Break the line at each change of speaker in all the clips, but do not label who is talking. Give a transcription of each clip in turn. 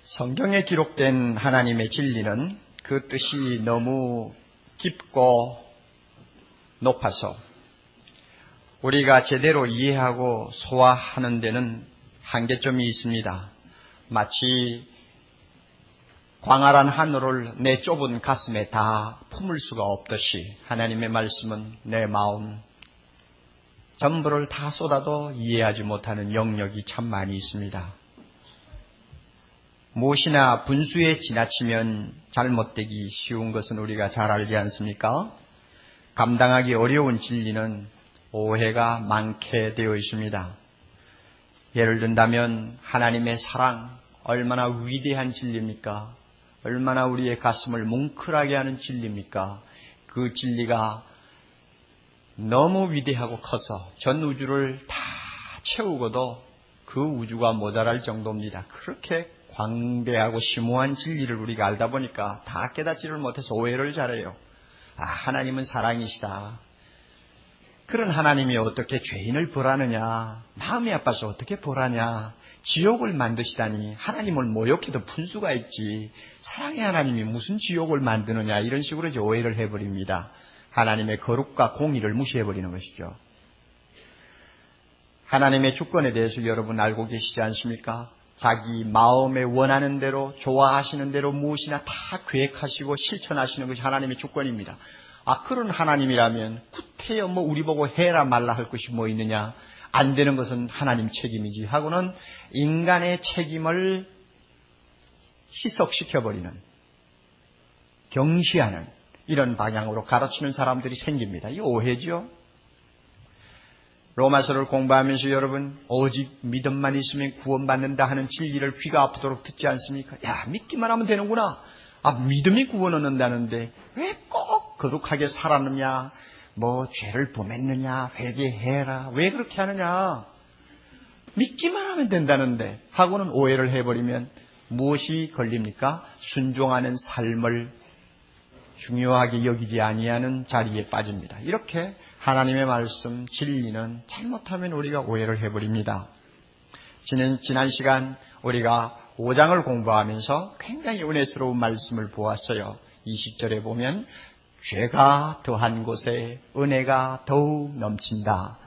성경에 기록된 하나님의 진리는 그 뜻이 너무 깊고 높아서 우리가 제대로 이해하고 소화하는 데는 한계점이 있습니다. 마치 광활한 하늘을 내 좁은 가슴에 다 품을 수가 없듯이 하나님의 말씀은 내 마음 전부를 다 쏟아도 이해하지 못하는 영역이 참 많이 있습니다. 무엇이나 분수에 지나치면 잘못되기 쉬운 것은 우리가 잘 알지 않습니까? 감당하기 어려운 진리는 오해가 많게 되어 있습니다. 예를 든다면 하나님의 사랑 얼마나 위대한 진리입니까? 얼마나 우리의 가슴을 뭉클하게 하는 진리입니까? 그 진리가 너무 위대하고 커서 전 우주를 다 채우고도 그 우주가 모자랄 정도입니다. 그렇게 광대하고 심오한 진리를 우리가 알다 보니까 다 깨닫지를 못해서 오해를 잘해요. 하나님은 사랑이시다. 그런 하나님이 어떻게 죄인을 벌하느냐, 마음이 아파서 어떻게 벌하냐, 지옥을 만드시다니 하나님을 모욕해도 분수가 있지 사랑의 하나님이 무슨 지옥을 만드느냐, 이런 식으로 이제 오해를 해버립니다. 하나님의 거룩과 공의를 무시해버리는 것이죠. 하나님의 주권에 대해서 여러분 알고 계시지 않습니까? 자기 마음에 원하는 대로 좋아하시는 대로 무엇이나 다 계획하시고 실천하시는 것이 하나님의 주권입니다. 그런 하나님이라면 구태여 우리 보고 해라 말라 할 것이 뭐 있느냐, 안 되는 것은 하나님 책임이지 하고는 인간의 책임을 희석시켜버리는, 경시하는 이런 방향으로 가르치는 사람들이 생깁니다. 이 오해죠. 로마서를 공부하면서 여러분 오직 믿음만 있으면 구원받는다 하는 진리를 귀가 아프도록 듣지 않습니까? 믿기만 하면 되는구나. 믿음이 구원 얻는다는데 왜 꼭 거룩하게 살았느냐, 죄를 범했느냐, 회개해라, 왜 그렇게 하느냐, 믿기만 하면 된다는데 하고는 오해를 해버리면 무엇이 걸립니까? 순종하는 삶을 중요하게 여기지 아니하는 자리에 빠집니다. 이렇게 하나님의 말씀, 진리는 잘못하면 우리가 오해를 해버립니다. 지난 시간 우리가 5장을 공부하면서 굉장히 은혜스러운 말씀을 보았어요. 20절에 보면 죄가 더한 곳에 은혜가 더욱 넘친다.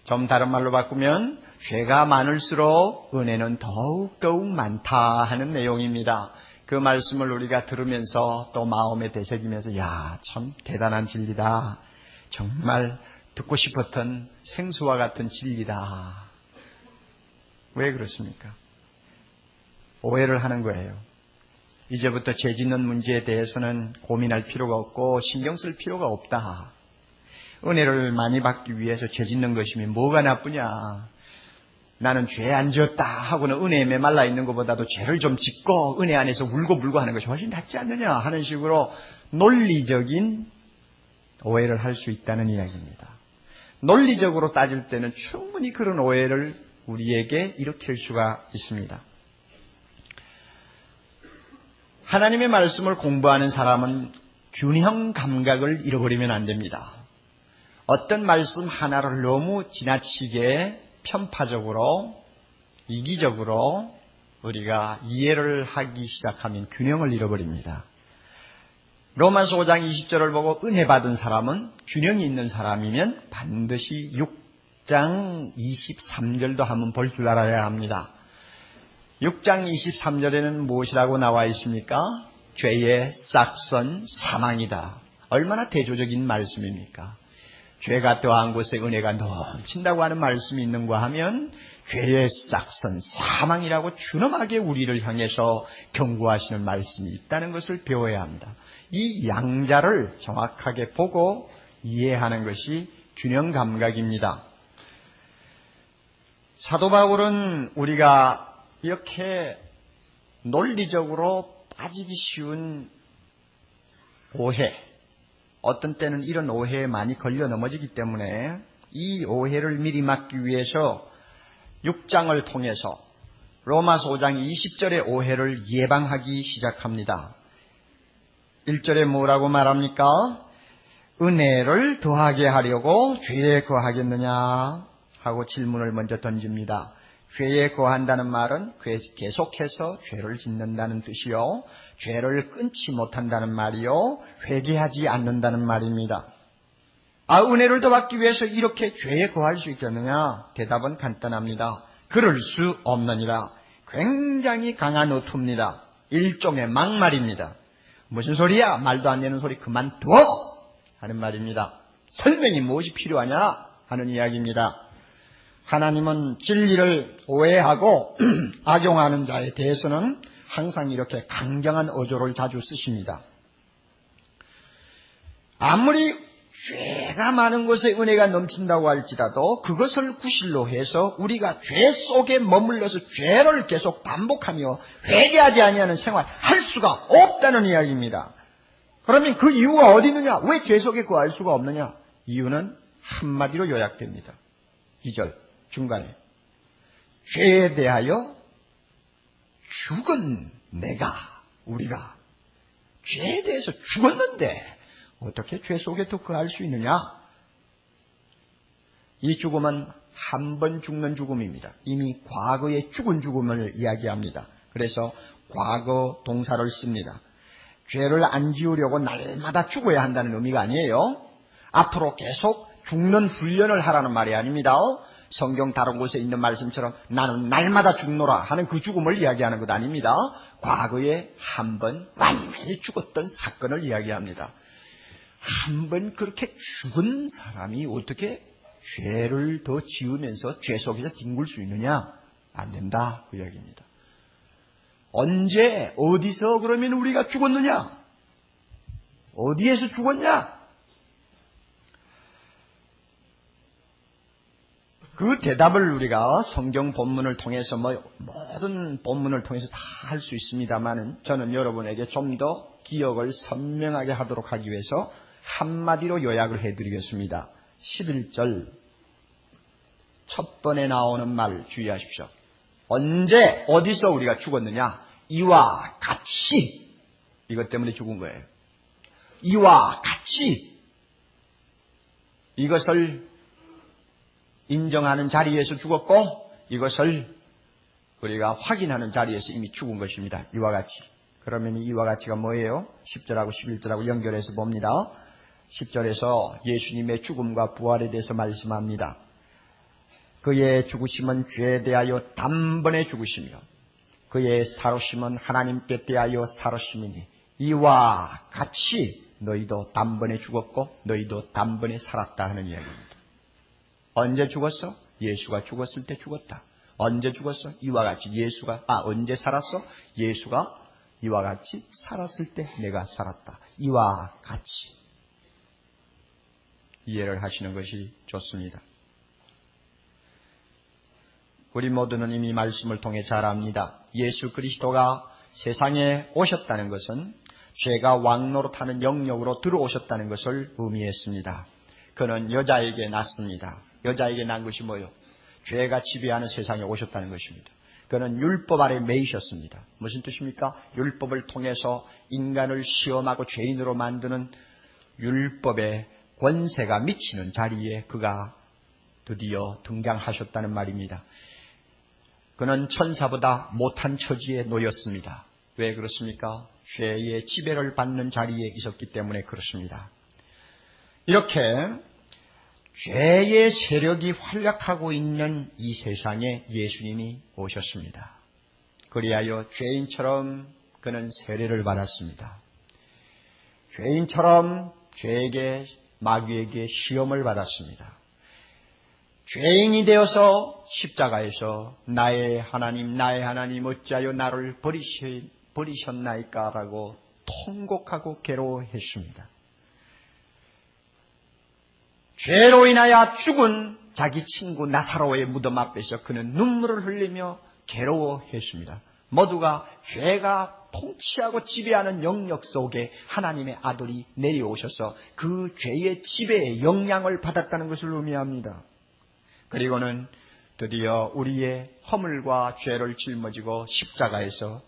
좀 다른 말로 바꾸면 죄가 많을수록 은혜는 더욱 많다 하는 내용입니다. 그 말씀을 우리가 들으면서 또 마음에 되새기면서 참 대단한 진리다. 정말 듣고 싶었던 생수와 같은 진리다. 왜 그렇습니까? 오해를 하는 거예요. 이제부터 죄 짓는 문제에 대해서는 고민할 필요가 없고 신경 쓸 필요가 없다. 은혜를 많이 받기 위해서 죄 짓는 것이면 뭐가 나쁘냐. 나는 죄 안 지었다 하고는 은혜에 메말라 있는 것보다도 죄를 좀 짓고 은혜 안에서 울고불고 하는 것이 훨씬 낫지 않느냐 하는 식으로 논리적인 오해를 할 수 있다는 이야기입니다. 논리적으로 따질 때는 충분히 그런 오해를 우리에게 일으킬 수가 있습니다. 하나님의 말씀을 공부하는 사람은 균형 감각을 잃어버리면 안 됩니다. 어떤 말씀 하나를 너무 지나치게 편파적으로, 이기적으로 우리가 이해를 하기 시작하면 균형을 잃어버립니다. 로마서 5장 20절을 보고 은혜 받은 사람은 균형이 있는 사람이면 반드시 6장 23절도 한번 볼 줄 알아야 합니다. 6장 23절에는 무엇이라고 나와 있습니까? 죄의 싹선 사망이다. 얼마나 대조적인 말씀입니까? 죄가 더한 곳에 은혜가 넘친다고 하는 말씀이 있는가 하면 죄의 싹선 사망이라고 준엄하게 우리를 향해서 경고하시는 말씀이 있다는 것을 배워야 합니다. 이 양자를 정확하게 보고 이해하는 것이 균형 감각입니다. 사도 바울은 우리가 이렇게 논리적으로 빠지기 쉬운 오해, 어떤 때는 이런 오해에 많이 걸려 넘어지기 때문에 이 오해를 미리 막기 위해서 6장을 통해서 로마서 5장 20절의 오해를 예방하기 시작합니다. 1절에 뭐라고 말합니까? 은혜를 더하게 하려고 죄에 거하겠느냐 하고 질문을 먼저 던집니다. 죄에 거한다는 말은 계속해서 죄를 짓는다는 뜻이요. 죄를 끊지 못한다는 말이요. 회개하지 않는다는 말입니다. 은혜를 더 받기 위해서 이렇게 죄에 거할 수 있겠느냐? 대답은 간단합니다. 그럴 수 없느니라. 굉장히 강한 어투입니다. 일종의 막말입니다. 무슨 소리야? 말도 안 되는 소리 그만둬! 하는 말입니다. 설명이 무엇이 필요하냐? 하는 이야기입니다. 하나님은 진리를 오해하고 악용하는 자에 대해서는 항상 이렇게 강경한 어조를 자주 쓰십니다. 아무리 죄가 많은 곳에 은혜가 넘친다고 할지라도 그것을 구실로 해서 우리가 죄 속에 머물러서 죄를 계속 반복하며 회개하지 아니하는 생활 할 수가 없다는 이야기입니다. 그러면 그 이유가 어디 있느냐? 왜 죄 속에 거할 수가 없느냐? 이유는 한마디로 요약됩니다. 2절 중간에 죄에 대하여 죽은 우리가 죄에 대해서 죽었는데 어떻게 죄 속에 또 거할 수 있느냐? 이 죽음은 한 번 죽는 죽음입니다. 이미 과거에 죽은 죽음을 이야기합니다. 그래서 과거 동사를 씁니다. 죄를 안 지으려고 날마다 죽어야 한다는 의미가 아니에요. 앞으로 계속 죽는 훈련을 하라는 말이 아닙니다. 성경 다른 곳에 있는 말씀처럼 나는 날마다 죽노라 하는 그 죽음을 이야기하는 것 아닙니다. 과거에 한 번 완전히 죽었던 사건을 이야기합니다. 한 번 그렇게 죽은 사람이 어떻게 죄를 더 지으면서 죄 속에서 뒹굴 수 있느냐? 안 된다 그 이야기입니다. 언제 어디서 그러면 우리가 죽었느냐? 어디에서 죽었냐? 그 대답을 우리가 성경 본문을 통해서 모든 본문을 통해서 다 할 수 있습니다만 저는 여러분에게 좀 더 기억을 선명하게 하도록 하기 위해서 한마디로 요약을 해드리겠습니다. 11절 첫 번에 나오는 말 주의하십시오. 언제 어디서 우리가 죽었느냐? 이와 같이 이것 때문에 죽은 거예요. 이와 같이 이것을 인정하는 자리에서 죽었고 이것을 우리가 확인하는 자리에서 이미 죽은 것입니다. 이와 같이. 그러면 이와 같이가 뭐예요? 10절하고 11절하고 연결해서 봅니다. 10절에서 예수님의 죽음과 부활에 대해서 말씀합니다. 그의 죽으심은 죄에 대하여 단번에 죽으시며 그의 살으심은 하나님께 대하여 살으심이니 이와 같이 너희도 단번에 죽었고 너희도 단번에 살았다 하는 이야기입니다. 언제 죽었어? 예수가 죽었을 때 죽었다. 언제 죽었어? 이와 같이 언제 살았어? 예수가 이와 같이 살았을 때 내가 살았다. 이와 같이. 이해를 하시는 것이 좋습니다. 우리 모두는 이미 말씀을 통해 잘 압니다. 예수 그리스도가 세상에 오셨다는 것은 죄가 왕노릇하는 영역으로 들어오셨다는 것을 의미했습니다. 그는 여자에게 났습니다. 여자에게 난 것이 뭐예요? 죄가 지배하는 세상에 오셨다는 것입니다. 그는 율법 아래 매이셨습니다. 무슨 뜻입니까? 율법을 통해서 인간을 시험하고 죄인으로 만드는 율법의 권세가 미치는 자리에 그가 드디어 등장하셨다는 말입니다. 그는 천사보다 못한 처지에 놓였습니다. 왜 그렇습니까? 죄의 지배를 받는 자리에 있었기 때문에 그렇습니다. 이렇게 죄의 세력이 활약하고 있는 이 세상에 예수님이 오셨습니다. 그리하여 죄인처럼 그는 세례를 받았습니다. 죄인처럼 죄에게 마귀에게 시험을 받았습니다. 죄인이 되어서 십자가에서 나의 하나님 어찌하여 나를 버리셨나이까 라고 통곡하고 괴로워했습니다. 죄로 인하여 죽은 자기 친구 나사로의 무덤 앞에서 그는 눈물을 흘리며 괴로워했습니다. 모두가 죄가 통치하고 지배하는 영역 속에 하나님의 아들이 내려오셔서 그 죄의 지배의 영향을 받았다는 것을 의미합니다. 그리고는 드디어 우리의 허물과 죄를 짊어지고 십자가에서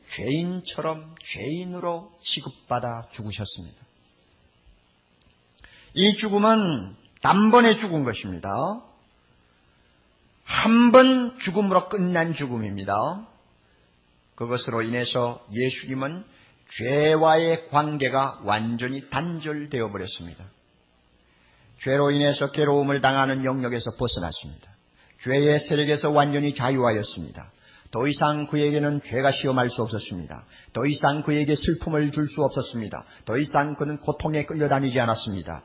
죄인처럼 죄인으로 취급받아 죽으셨습니다. 이 죽음은 단번에 죽은 것입니다. 한 번 죽음으로 끝난 죽음입니다. 그것으로 인해서 예수님은 죄와의 관계가 완전히 단절되어 버렸습니다. 죄로 인해서 괴로움을 당하는 영역에서 벗어났습니다. 죄의 세력에서 완전히 자유하였습니다. 더 이상 그에게는 죄가 시험할 수 없었습니다. 더 이상 그에게 슬픔을 줄 수 없었습니다. 더 이상 그는 고통에 끌려다니지 않았습니다.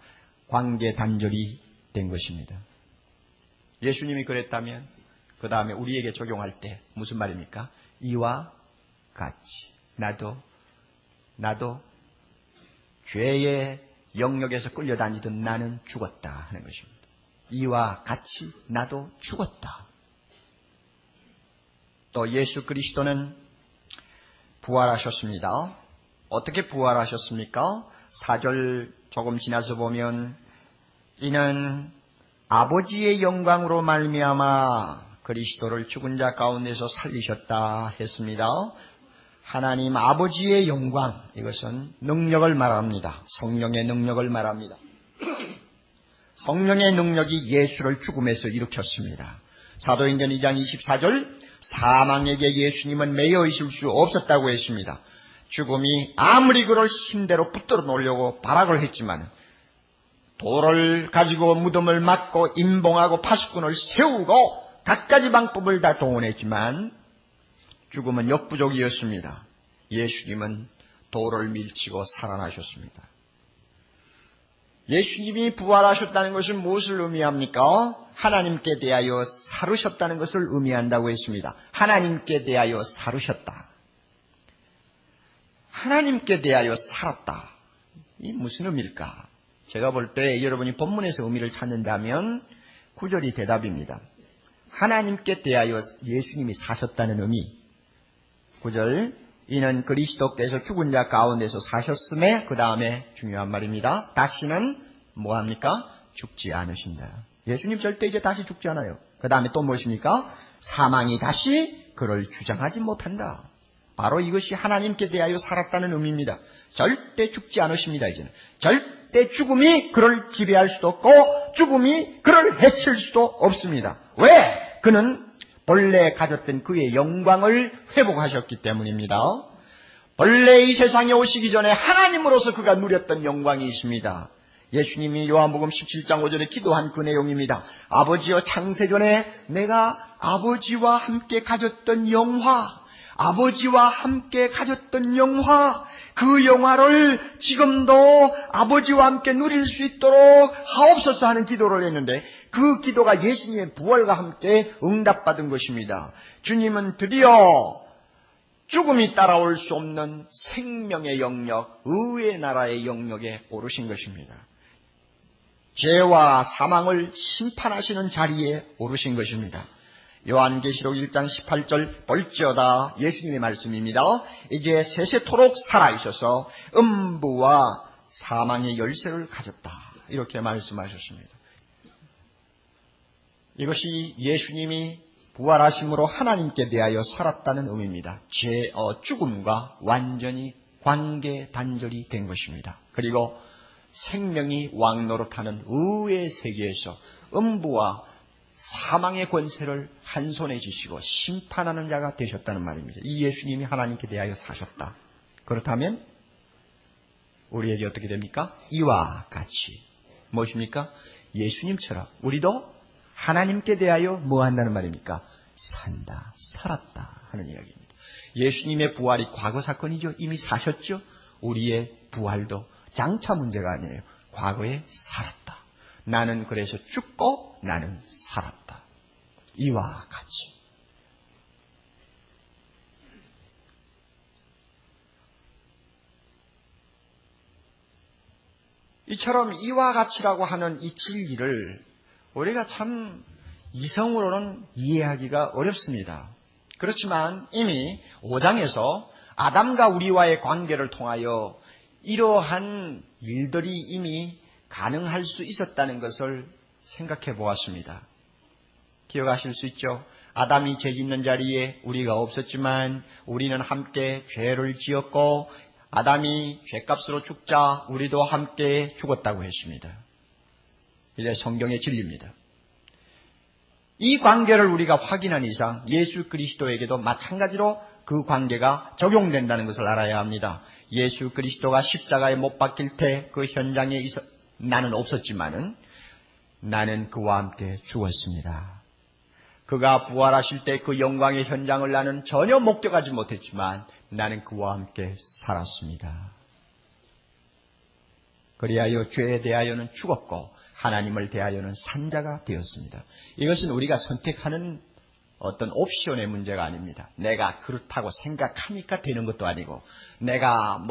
관계 단절이 된 것입니다. 예수님이 그랬다면 그 다음에 우리에게 적용할 때 무슨 말입니까? 이와 같이 나도 죄의 영역에서 끌려다니던 나는 죽었다 하는 것입니다. 이와 같이 나도 죽었다. 또 예수 그리스도는 부활하셨습니다. 어떻게 부활하셨습니까? 4절 조금 지나서 보면 이는 아버지의 영광으로 말미암아 그리스도를 죽은 자 가운데서 살리셨다 했습니다. 하나님 아버지의 영광, 이것은 능력을 말합니다. 성령의 능력을 말합니다. 성령의 능력이 예수를 죽음에서 일으켰습니다. 사도행전 2장 24절 사망에게 예수님은 매여 있을 수 없었다고 했습니다. 죽음이 아무리 그를 힘대로 붙들어 놓으려고 발악을 했지만 돌을 가지고 무덤을 막고 임봉하고 파수꾼을 세우고 갖가지 방법을 다 동원했지만 죽음은 역부족이었습니다. 예수님은 돌을 밀치고 살아나셨습니다. 예수님이 부활하셨다는 것은 무엇을 의미합니까? 하나님께 대하여 살으셨다는 것을 의미한다고 했습니다. 하나님께 대하여 살으셨다. 하나님께 대하여 살았다. 이 무슨 의미일까? 제가 볼 때 여러분이 본문에서 의미를 찾는다면 9절이 대답입니다. 하나님께 대하여 예수님이 사셨다는 의미. 9절 이는 그리스도께서 죽은 자 가운데서 사셨음에 그 다음에 중요한 말입니다. 다시는 뭐합니까? 죽지 않으신다. 예수님 절대 이제 다시 죽지 않아요. 그 다음에 또 무엇입니까? 사망이 다시 그를 주장하지 못한다. 바로 이것이 하나님께 대하여 살았다는 의미입니다. 절대 죽지 않으십니다. 이제는 절대 죽음이 그를 지배할 수도 없고 죽음이 그를 해칠 수도 없습니다. 왜? 그는 본래 가졌던 그의 영광을 회복하셨기 때문입니다. 본래 이 세상에 오시기 전에 하나님으로서 그가 누렸던 영광이 있습니다. 예수님이 요한복음 17장 5절에 기도한 그 내용입니다. 아버지여 창세전에 내가 아버지와 함께 가졌던 영화, 아버지와 함께 가졌던 영화, 그 영화를 지금도 아버지와 함께 누릴 수 있도록 하옵소서 하는 기도를 했는데 그 기도가 예수님의 부활과 함께 응답받은 것입니다. 주님은 드디어 죽음이 따라올 수 없는 생명의 영역, 의의 나라의 영역에 오르신 것입니다. 죄와 사망을 심판하시는 자리에 오르신 것입니다. 요한계시록 1장 18절 볼지어다 예수님의 말씀입니다. 이제 세세토록 살아있어서 음부와 사망의 열쇠를 가졌다. 이렇게 말씀하셨습니다. 이것이 예수님이 부활하심으로 하나님께 대하여 살았다는 의미입니다. 죽음과 완전히 관계 단절이 된 것입니다. 그리고 생명이 왕노릇하는 의의 세계에서 음부와 사망의 권세를 한 손에 쥐시고 심판하는 자가 되셨다는 말입니다. 이 예수님이 하나님께 대하여 사셨다. 그렇다면 우리에게 어떻게 됩니까? 이와 같이 무엇입니까? 예수님처럼 우리도 하나님께 대하여 뭐 한다는 말입니까? 산다, 살았다 하는 이야기입니다. 예수님의 부활이 과거 사건이죠. 이미 사셨죠. 우리의 부활도 장차 문제가 아니에요. 과거에 살았다. 나는 그래서 죽고 나는 살았다. 이와 같이. 이처럼 이와 같이라고 하는 이 진리를 우리가 참 이성으로는 이해하기가 어렵습니다. 그렇지만 이미 5장에서 아담과 우리와의 관계를 통하여 이러한 일들이 이미 가능할 수 있었다는 것을 생각해 보았습니다. 기억하실 수 있죠? 아담이 죄 짓는 자리에 우리가 없었지만 우리는 함께 죄를 지었고 아담이 죄값으로 죽자 우리도 함께 죽었다고 했습니다. 이제 성경의 진리입니다. 이 관계를 우리가 확인한 이상 예수 그리스도에게도 마찬가지로 그 관계가 적용된다는 것을 알아야 합니다. 예수 그리스도가 십자가에 못 박힐 때 그 현장에 나는 없었지만은 나는 그와 함께 죽었습니다. 그가 부활하실 때 그 영광의 현장을 나는 전혀 목격하지 못했지만 나는 그와 함께 살았습니다. 그리하여 죄에 대하여는 죽었고 하나님을 대하여는 산 자가 되었습니다. 이것은 우리가 선택하는 어떤 옵션의 문제가 아닙니다. 내가 그렇다고 생각하니까 되는 것도 아니고 내가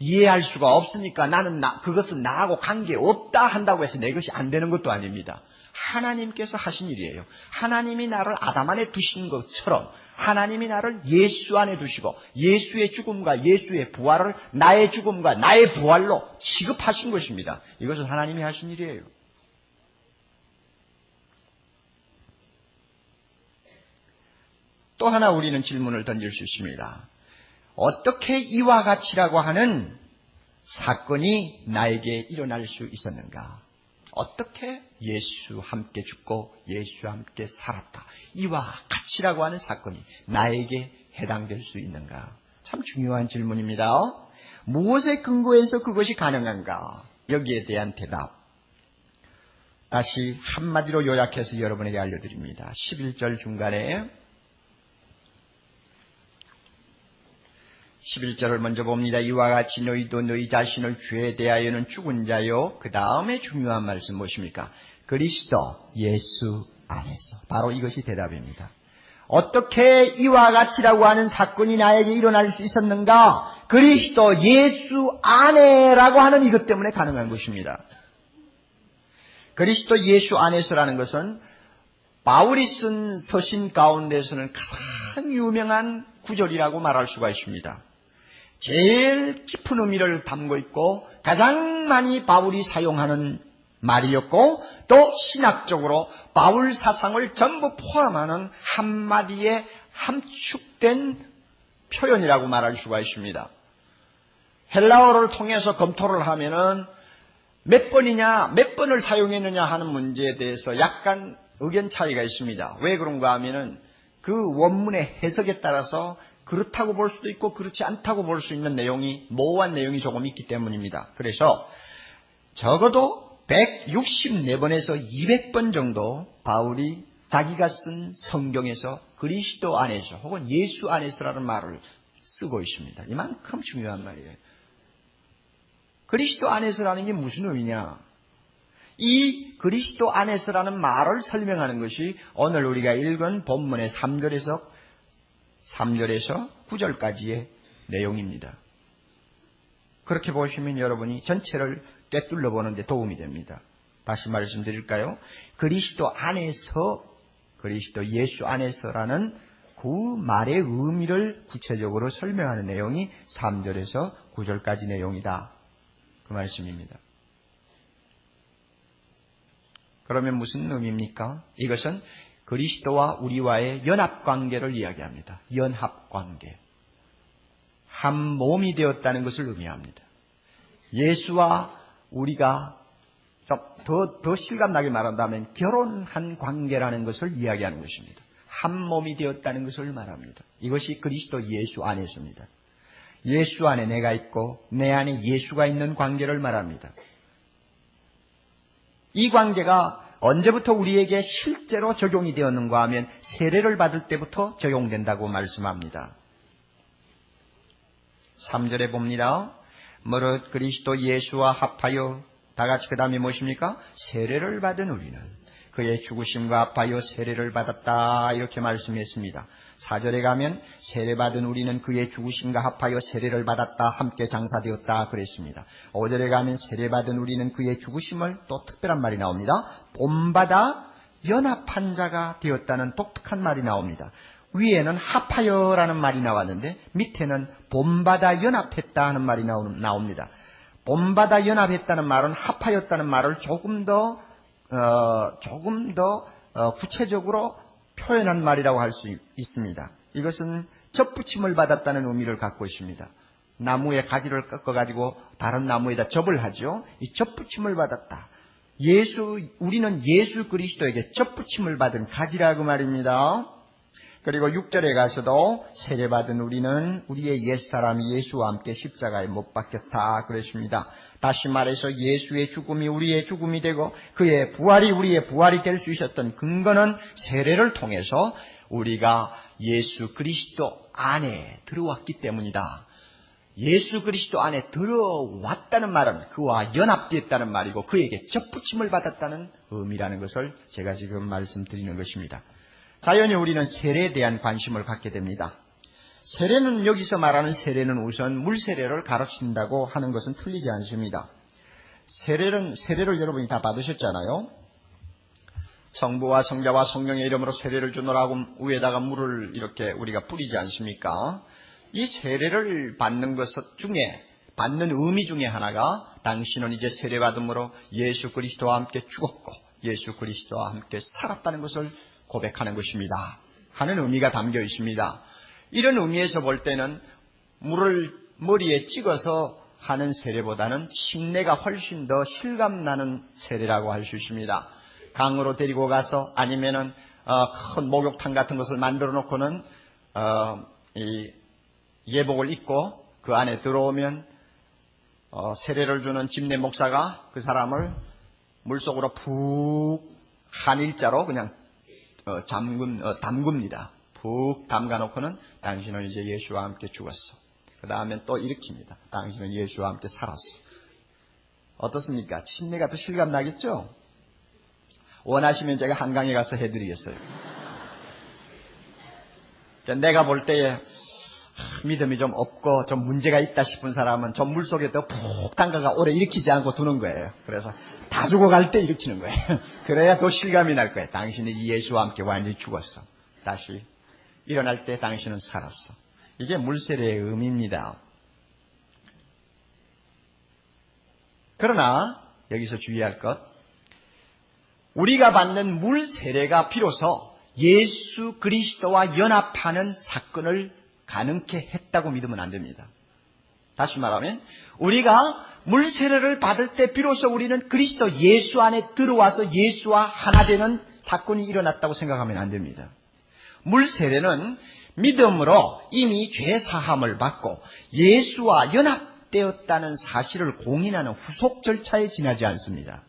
이해할 수가 없으니까 나는 그것은 나하고 관계없다 한다고 해서 내 것이 안 되는 것도 아닙니다. 하나님께서 하신 일이에요. 하나님이 나를 아담 안에 두신 것처럼 하나님이 나를 예수 안에 두시고 예수의 죽음과 예수의 부활을 나의 죽음과 나의 부활로 취급하신 것입니다. 이것은 하나님이 하신 일이에요. 또 하나 우리는 질문을 던질 수 있습니다. 어떻게 이와 같이라고 하는 사건이 나에게 일어날 수 있었는가? 어떻게 예수 함께 죽고 예수 함께 살았다. 이와 같이라고 하는 사건이 나에게 해당될 수 있는가? 참 중요한 질문입니다. 무엇에 근거해서 그것이 가능한가? 여기에 대한 대답. 다시 한마디로 요약해서 여러분에게 알려드립니다. 11절 중간에 11절을 먼저 봅니다. 이와 같이 너희도 너희 자신을 죄에 대하여는 죽은 자요. 그 다음에 중요한 말씀 무엇입니까? 그리스도 예수 안에서. 바로 이것이 대답입니다. 어떻게 이와 같이라고 하는 사건이 나에게 일어날 수 있었는가? 그리스도 예수 안에라고 하는 이것 때문에 가능한 것입니다. 그리스도 예수 안에서라는 것은 바울이 쓴 서신 가운데서는 가장 유명한 구절이라고 말할 수가 있습니다. 제일 깊은 의미를 담고 있고 가장 많이 바울이 사용하는 말이었고 또 신학적으로 바울 사상을 전부 포함하는 한마디에 함축된 표현이라고 말할 수가 있습니다. 헬라어를 통해서 검토를 하면은 몇 번을 사용했느냐 하는 문제에 대해서 약간 의견 차이가 있습니다. 왜 그런가 하면은 그 원문의 해석에 따라서 그렇다고 볼 수도 있고 그렇지 않다고 볼 수 있는 내용이 모호한 내용이 조금 있기 때문입니다. 그래서 적어도 164번에서 200번 정도 바울이 자기가 쓴 성경에서 그리스도 안에서 혹은 예수 안에서라는 말을 쓰고 있습니다. 이만큼 중요한 말이에요. 그리스도 안에서라는 게 무슨 의미냐? 이 그리스도 안에서라는 말을 설명하는 것이 오늘 우리가 읽은 본문의 3절에서 9절까지의 내용입니다. 그렇게 보시면 여러분이 전체를 꿰뚫려 보는 데 도움이 됩니다. 다시 말씀드릴까요? 그리스도 안에서, 그리스도 예수 안에서라는 그 말의 의미를 구체적으로 설명하는 내용이 3절에서 9절까지 내용이다. 그 말씀입니다. 그러면 무슨 의미입니까? 이것은 그리스도와 우리와의 연합관계를 이야기합니다. 연합관계. 한 몸이 되었다는 것을 의미합니다. 예수와 우리가 더 실감나게 말한다면 결혼한 관계라는 것을 이야기하는 것입니다. 한 몸이 되었다는 것을 말합니다. 이것이 그리스도 예수 안에서입니다. 예수 안에 내가 있고 내 안에 예수가 있는 관계를 말합니다. 이 관계가 언제부터 우리에게 실제로 적용이 되었는가 하면 세례를 받을 때부터 적용된다고 말씀합니다. 3절에 봅니다. 무릇 그리스도 예수와 합하여 다같이 그 다음에 무엇입니까? 세례를 받은 우리는 그의 죽으심과 합하여 세례를 받았다 이렇게 말씀했습니다. 4절에 가면 세례받은 우리는 그의 죽으심과 합하여 세례를 받았다 함께 장사되었다 그랬습니다. 5절에 가면 세례받은 우리는 그의 죽으심을 또 특별한 말이 나옵니다. 본받아 연합한 자가 되었다는 독특한 말이 나옵니다. 위에는 합하여라는 말이 나왔는데 밑에는 본받아 연합했다 하는 말이 나옵니다. 본받아 연합했다는 말은 합하였다는 말을 조금 더 구체적으로 표현한 말이라고 할 수 있습니다. 이것은 접붙임을 받았다는 의미를 갖고 있습니다. 나무의 가지를 꺾어가지고 다른 나무에다 접을 하죠. 이 접붙임을 받았다. 우리는 예수 그리스도에게 접붙임을 받은 가지라고 말입니다. 그리고 6절에 가서도 세례받은 우리는 우리의 옛사람이 예수와 함께 십자가에 못 박혔다 그랬습니다. 다시 말해서 예수의 죽음이 우리의 죽음이 되고 그의 부활이 우리의 부활이 될 수 있었던 근거는 세례를 통해서 우리가 예수 그리스도 안에 들어왔기 때문이다. 예수 그리스도 안에 들어왔다는 말은 그와 연합되었다는 말이고 그에게 접붙임을 받았다는 의미라는 것을 제가 지금 말씀드리는 것입니다. 자연히 우리는 세례에 대한 관심을 갖게 됩니다. 세례는 여기서 말하는 세례는 우선 물세례를 가르친다고 하는 것은 틀리지 않습니다. 세례를 여러분이 다 받으셨잖아요. 성부와 성자와 성령의 이름으로 세례를 주노라고 위에다가 물을 이렇게 우리가 뿌리지 않습니까? 이 세례를 받는 것 중에 받는 의미 중에 하나가 당신은 이제 세례받음으로 예수 그리스도와 함께 죽었고 예수 그리스도와 함께 살았다는 것을 고백하는 것입니다. 하는 의미가 담겨 있습니다. 이런 의미에서 볼 때는 물을 머리에 찍어서 하는 세례보다는 침례가 훨씬 더 실감나는 세례라고 할 수 있습니다. 강으로 데리고 가서 아니면은 큰 목욕탕 같은 것을 만들어 놓고는 이 예복을 입고 그 안에 들어오면 세례를 주는 집례 목사가 그 사람을 물속으로 푹 한 일자로 그냥 담굽니다. 푹 담가놓고는 당신은 이제 예수와 함께 죽었어. 그 다음엔 또 일으킵니다. 당신은 예수와 함께 살았어. 어떻습니까? 침례가 더 실감 나겠죠? 원하시면 제가 한강에 가서 해드리겠어요. 내가 볼 때에 믿음이 좀 없고 좀 문제가 있다 싶은 사람은 저 물속에 더 푹 담가가 오래 일으키지 않고 두는 거예요. 그래서 다 죽어갈 때 일으키는 거예요. 그래야 더 실감이 날 거예요. 당신이 예수와 함께 완전히 죽었어. 다시 일어날 때 당신은 살았어. 이게 물세례의 의미입니다. 그러나 여기서 주의할 것, 우리가 받는 물세례가 비로소 예수 그리스도와 연합하는 사건을 가능케 했다고 믿으면 안 됩니다. 다시 말하면 우리가 물세례를 받을 때 비로소 우리는 그리스도 예수 안에 들어와서 예수와 하나 되는 사건이 일어났다고 생각하면 안 됩니다. 물세례는 믿음으로 이미 죄사함을 받고 예수와 연합되었다는 사실을 공인하는 후속 절차에 지나지 않습니다.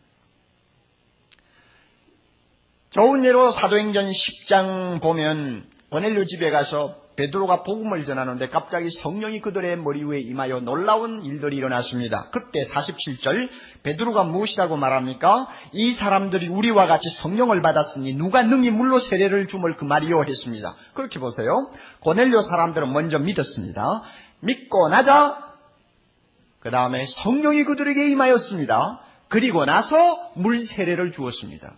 좋은 예로 사도행전 10장 보면 고넬료 집에 가서 베드로가 복음을 전하는데 갑자기 성령이 그들의 머리 위에 임하여 놀라운 일들이 일어났습니다. 그때 47절 베드로가 무엇이라고 말합니까? 이 사람들이 우리와 같이 성령을 받았으니 누가 능히 물로 세례를 줌을 그 말이요 했습니다. 그렇게 보세요. 고넬료 사람들은 먼저 믿었습니다. 믿고 나자 그 다음에 성령이 그들에게 임하였습니다. 그리고 나서 물 세례를 주었습니다.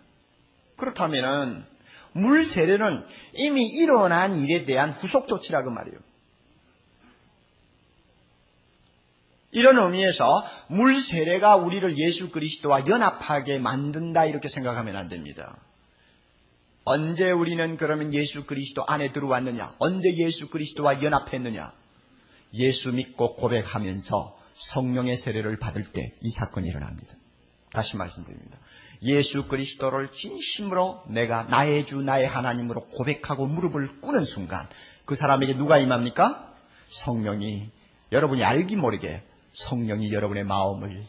그렇다면은 물 세례는 이미 일어난 일에 대한 후속 조치라고 말이에요. 이런 의미에서 물 세례가 우리를 예수 그리스도와 연합하게 만든다 이렇게 생각하면 안 됩니다. 언제 우리는 그러면 예수 그리스도 안에 들어왔느냐? 언제 예수 그리스도와 연합했느냐? 예수 믿고 고백하면서 성령의 세례를 받을 때 이 사건이 일어납니다. 다시 말씀드립니다. 예수 그리스도를 진심으로 내가 나의 주 나의 하나님으로 고백하고 무릎을 꿇는 순간 그 사람에게 누가 임합니까? 성령이, 여러분이 알기 모르게 성령이 여러분의 마음을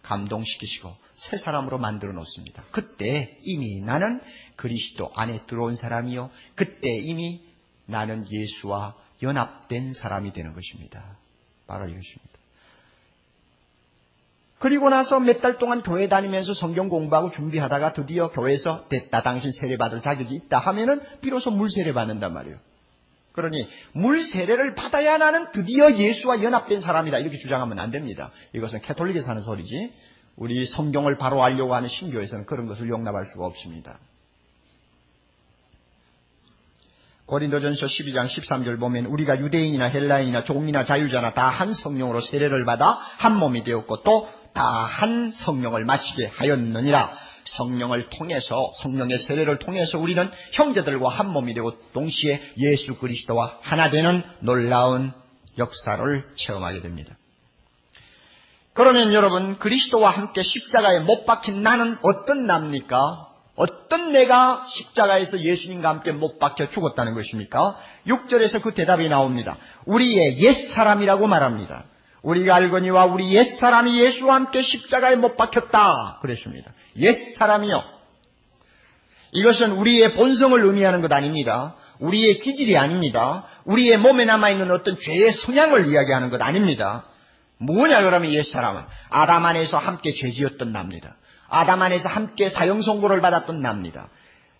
감동시키시고 새 사람으로 만들어 놓습니다. 그때 이미 나는 그리스도 안에 들어온 사람이요, 그때 이미 나는 예수와 연합된 사람이 되는 것입니다. 바로 이것입니다. 그리고 나서 몇 달 동안 교회 다니면서 성경 공부하고 준비하다가 드디어 교회에서 됐다, 당신 세례받을 자격이 있다 하면은 비로소 물세례 받는단 말이에요. 그러니 물세례를 받아야 나는 드디어 예수와 연합된 사람이다 이렇게 주장하면 안 됩니다. 이것은 캐톨릭에서 하는 소리지 우리 성경을 바로 알려고 하는 신교에서는 그런 것을 용납할 수가 없습니다. 고린도전서 12장 13절 보면 우리가 유대인이나 헬라인이나 종이나 자유자나 다 한 성령으로 세례를 받아 한 몸이 되었고 또 다 한 성령을 마시게 하였느니라. 성령을 통해서, 성령의 세례를 통해서 우리는 형제들과 한 몸이 되고 동시에 예수 그리스도와 하나 되는 놀라운 역사를 체험하게 됩니다. 그러면 여러분, 그리스도와 함께 십자가에 못 박힌 나는 어떤 납니까? 어떤 내가 십자가에서 예수님과 함께 못 박혀 죽었다는 것입니까? 6절에서 그 대답이 나옵니다. 우리의 옛사람이라고 말합니다. 우리가 알거니와 우리 옛사람이 예수와 함께 십자가에 못 박혔다 그랬습니다. 옛사람이요. 이것은 우리의 본성을 의미하는 것 아닙니다. 우리의 기질이 아닙니다. 우리의 몸에 남아있는 어떤 죄의 성향을 이야기하는 것 아닙니다. 뭐냐 그러면 옛사람은 아담 안에서 함께 죄지었던 납니다. 아담 안에서 함께 사형선고를 받았던 납니다.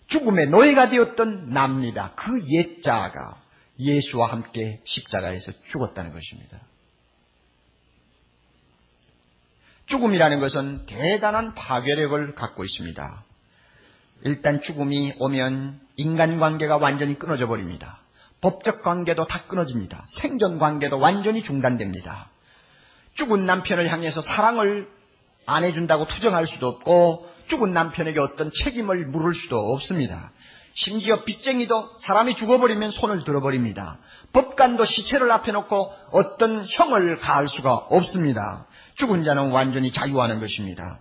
죽음의 노예가 되었던 납니다. 그 옛자가 예수와 함께 십자가에서 죽었다는 것입니다. 죽음이라는 것은 대단한 파괴력을 갖고 있습니다. 일단 죽음이 오면 인간관계가 완전히 끊어져 버립니다. 법적 관계도 다 끊어집니다. 생존 관계도 완전히 중단됩니다. 죽은 남편을 향해서 사랑을 안 해준다고 투정할 수도 없고 죽은 남편에게 어떤 책임을 물을 수도 없습니다. 심지어 빚쟁이도 사람이 죽어버리면 손을 들어버립니다. 법관도 시체를 앞에 놓고 어떤 형을 가할 수가 없습니다. 죽은 자는 완전히 자유하는 것입니다.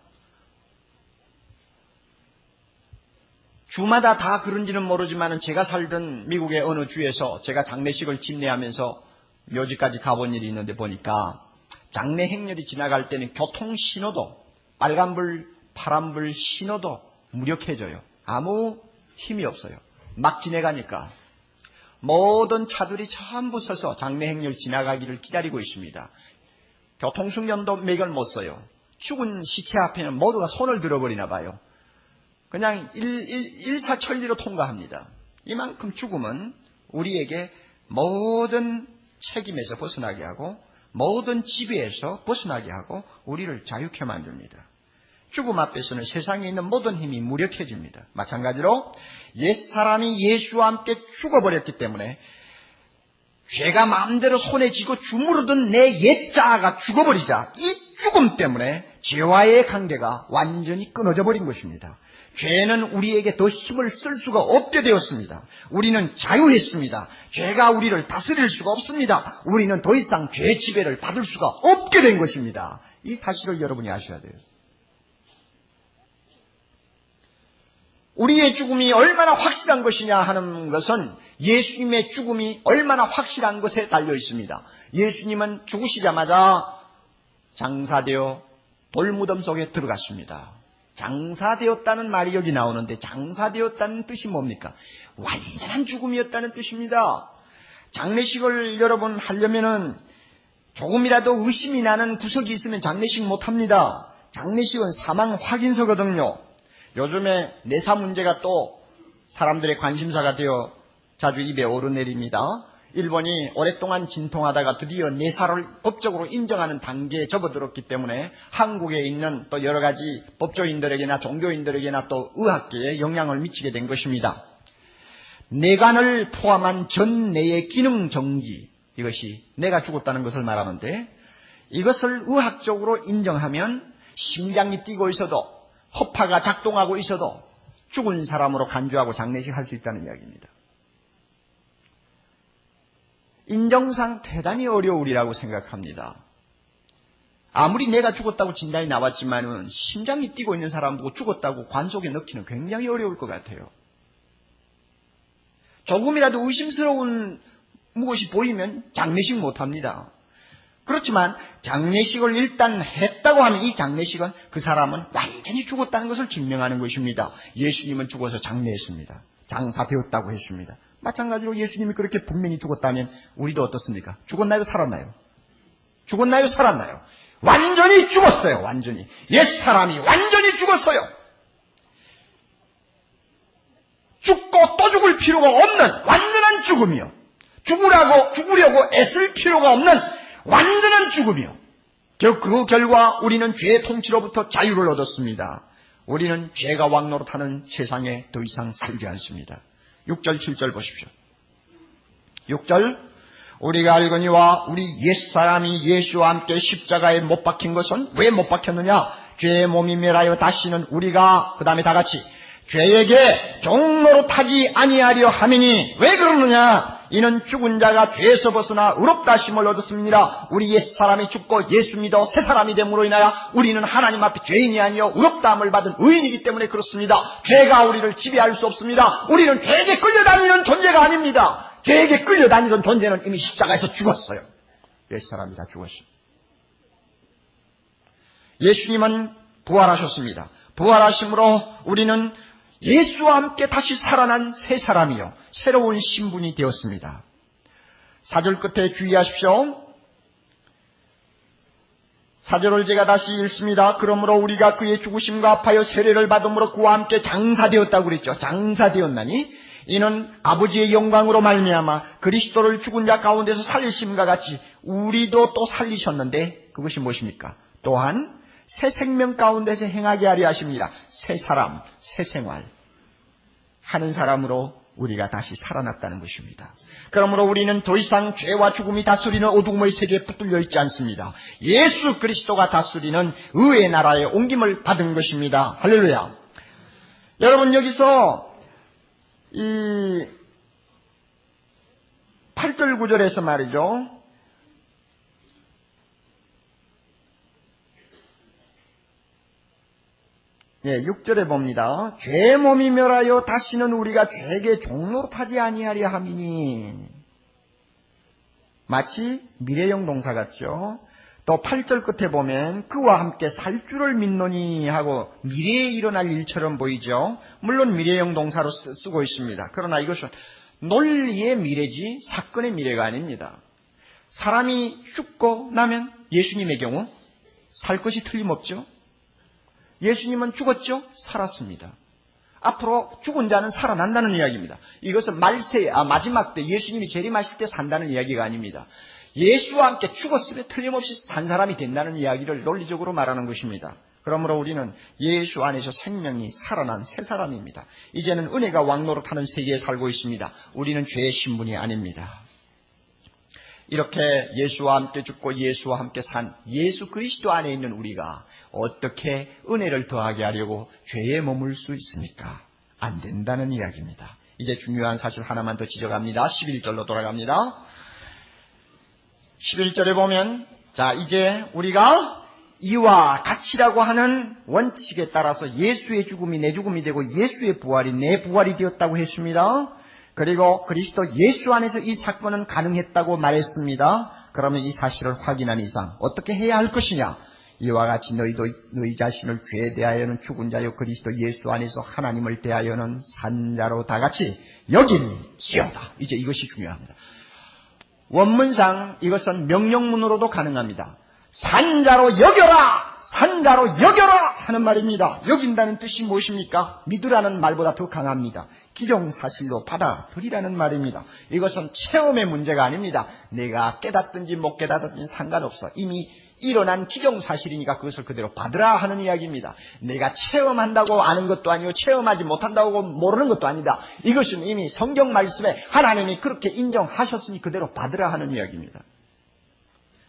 주마다 다 그런지는 모르지만 제가 살던 미국의 어느 주에서 제가 장례식을 집례하면서 묘지까지 가본 일이 있는데 보니까 장례 행렬이 지나갈 때는 교통신호도 빨간불, 파란불 신호도 무력해져요. 아무 힘이 없어요. 막 지나가니까 모든 차들이 전부 서서 장례 행렬 지나가기를 기다리고 있습니다. 교통승전도 맥을 못 써요. 죽은 시체 앞에는 모두가 손을 들어버리나 봐요. 그냥 일사천리로 통과합니다. 이만큼 죽음은 우리에게 모든 책임에서 벗어나게 하고 모든 지배에서 벗어나게 하고 우리를 자유케 만듭니다. 죽음 앞에서는 세상에 있는 모든 힘이 무력해집니다. 마찬가지로 옛사람이 예수와 함께 죽어버렸기 때문에 죄가 마음대로 손에 쥐고 주무르던 내 옛자아가 죽어버리자 이 죽음 때문에 죄와의 관계가 완전히 끊어져 버린 것입니다. 죄는 우리에게 더 힘을 쓸 수가 없게 되었습니다. 우리는 자유했습니다. 죄가 우리를 다스릴 수가 없습니다. 우리는 더 이상 죄 지배를 받을 수가 없게 된 것입니다. 이 사실을 여러분이 아셔야 돼요. 우리의 죽음이 얼마나 확실한 것이냐 하는 것은 예수님의 죽음이 얼마나 확실한 것에 달려 있습니다. 예수님은 죽으시자마자 장사되어 돌무덤 속에 들어갔습니다. 장사되었다는 말이 여기 나오는데 장사되었다는 뜻이 뭡니까? 완전한 죽음이었다는 뜻입니다. 장례식을 여러분 하려면은 조금이라도 의심이 나는 구석이 있으면 장례식 못합니다. 장례식은 사망 확인서거든요. 요즘에 내사 문제가 또 사람들의 관심사가 되어 자주 입에 오르내립니다. 일본이 오랫동안 진통하다가 드디어 내사를 법적으로 인정하는 단계에 접어들었기 때문에 한국에 있는 또 여러 가지 법조인들에게나 종교인들에게나 또 의학계에 영향을 미치게 된 것입니다. 뇌관을 포함한 전뇌의 기능 정지, 이것이 내가 죽었다는 것을 말하는데 이것을 의학적으로 인정하면 심장이 뛰고 있어도 허파가 작동하고 있어도 죽은 사람으로 간주하고 장례식 할 수 있다는 이야기입니다. 인정상 대단히 어려우리라고 생각합니다. 아무리 내가 죽었다고 진단이 나왔지만은 심장이 뛰고 있는 사람 보고 죽었다고 관 속에 넣기는 굉장히 어려울 것 같아요. 조금이라도 의심스러운 무엇이 보이면 장례식 못합니다. 그렇지만 장례식을 일단 했다고 하면 이 장례식은 그 사람은 완전히 죽었다는 것을 증명하는 것입니다. 예수님은 죽어서 장례했습니다. 장사되었다고 했습니다. 마찬가지로 예수님이 그렇게 분명히 죽었다면 우리도 어떻습니까? 죽었나요? 살았나요? 죽었나요? 살았나요? 완전히 죽었어요. 완전히. 옛사람이 완전히 죽었어요. 죽고 또 죽을 필요가 없는 완전한 죽음이요. 죽으려고 애쓸 필요가 없는 완전한 죽음이요. 그 결과 우리는 죄의 통치로부터 자유를 얻었습니다. 우리는 죄가 왕노릇하는 세상에 더 이상 살지 않습니다. 6절 7절 보십시오. 6절 우리가 알거니와 우리 옛사람이 예수와 함께 십자가에 못 박힌 것은 왜 못 박혔느냐? 죄의 몸이 멸하여 다시는 우리가 그 다음에 다같이 죄에게 종노릇하지 아니하려 함이니 왜 그러느냐? 이는 죽은 자가 죄에서 벗어나 의롭다 하심을 얻었습니다. 우리 옛사람이 죽고 예수 믿어 새 사람이 됨으로 인하여 우리는 하나님 앞에 죄인이 아니요 의롭다함을 받은 의인이기 때문에 그렇습니다. 죄가 우리를 지배할 수 없습니다. 우리는 죄에게 끌려다니는 존재가 아닙니다. 죄에게 끌려다니던 존재는 이미 십자가에서 죽었어요. 옛사람이 다 죽었어요. 예수님은 부활하셨습니다. 부활하심으로 우리는 예수와 함께 다시 살아난 새 사람이요 새로운 신분이 되었습니다. 4절 끝에 주의하십시오. 4절을 제가 다시 읽습니다. 그러므로 우리가 그의 죽으심과 합하여 세례를 받음으로 그와 함께 장사되었다고 그랬죠. 장사되었나니 이는 아버지의 영광으로 말미암아 그리스도를 죽은 자 가운데서 살리심과 같이 우리도 또 살리셨는데 그것이 무엇입니까? 또한 새 생명 가운데서 행하게 하려 하십니다. 새 사람, 새 생활 하는 사람으로 우리가 다시 살아났다는 것입니다. 그러므로 우리는 더 이상 죄와 죽음이 다스리는 어두움의 세계에 붙들려 있지 않습니다. 예수 그리스도가 다스리는 의의 나라에 옮김을 받은 것입니다. 할렐루야. 여러분 여기서 이 8절 9절에서 말이죠. 예, 6절에 봅니다. 죄의 몸이 멸하여 다시는 우리가 죄에게 종노릇하지 아니하려 함이니 마치 미래형 동사 같죠. 또 8절 끝에 보면 그와 함께 살 줄을 믿노니 하고 미래에 일어날 일처럼 보이죠. 물론 미래형 동사로 쓰고 있습니다. 그러나 이것은 논리의 미래지 사건의 미래가 아닙니다. 사람이 죽고 나면 예수님의 경우 살 것이 틀림없죠. 예수님은 죽었죠? 살았습니다. 앞으로 죽은 자는 살아난다는 이야기입니다. 이것은 마지막 때 예수님이 재림하실 때 산다는 이야기가 아닙니다. 예수와 함께 죽었으면 틀림없이 산 사람이 된다는 이야기를 논리적으로 말하는 것입니다. 그러므로 우리는 예수 안에서 생명이 살아난 새 사람입니다. 이제는 은혜가 왕노릇하는 세계에 살고 있습니다. 우리는 죄의 신분이 아닙니다. 이렇게 예수와 함께 죽고 예수와 함께 산 예수 그리스도 안에 있는 우리가 어떻게 은혜를 더하게 하려고 죄에 머물 수 있습니까? 안 된다는 이야기입니다. 이제 중요한 사실 하나만 더 지적합니다. 11절로 돌아갑니다. 11절에 보면 자 이제 우리가 이와 같이라고 하는 원칙에 따라서 예수의 죽음이 내 죽음이 되고 예수의 부활이 내 부활이 되었다고 했습니다. 그리고 그리스도 예수 안에서 이 사건은 가능했다고 말했습니다. 그러면 이 사실을 확인한 이상 어떻게 해야 할 것이냐? 이와 같이 너희도 너희 자신을 죄에 대하여는 죽은 자요 그리스도 예수 안에서 하나님을 대하여는 산 자로 다 같이 여길지어다. 이제 이것이 중요합니다. 원문상 이것은 명령문으로도 가능합니다. 산자로 여겨라! 산자로 여겨라! 하는 말입니다. 여긴다는 뜻이 무엇입니까? 믿으라는 말보다 더 강합니다. 기정사실로 받아들이라는 말입니다. 이것은 체험의 문제가 아닙니다. 내가 깨닫든지 못 깨닫든지 상관없어. 이미 일어난 기정사실이니까 그것을 그대로 받으라 하는 이야기입니다. 내가 체험한다고 아는 것도 아니고 체험하지 못한다고 모르는 것도 아니다. 이것은 이미 성경 말씀에 하나님이 그렇게 인정하셨으니 그대로 받으라 하는 이야기입니다.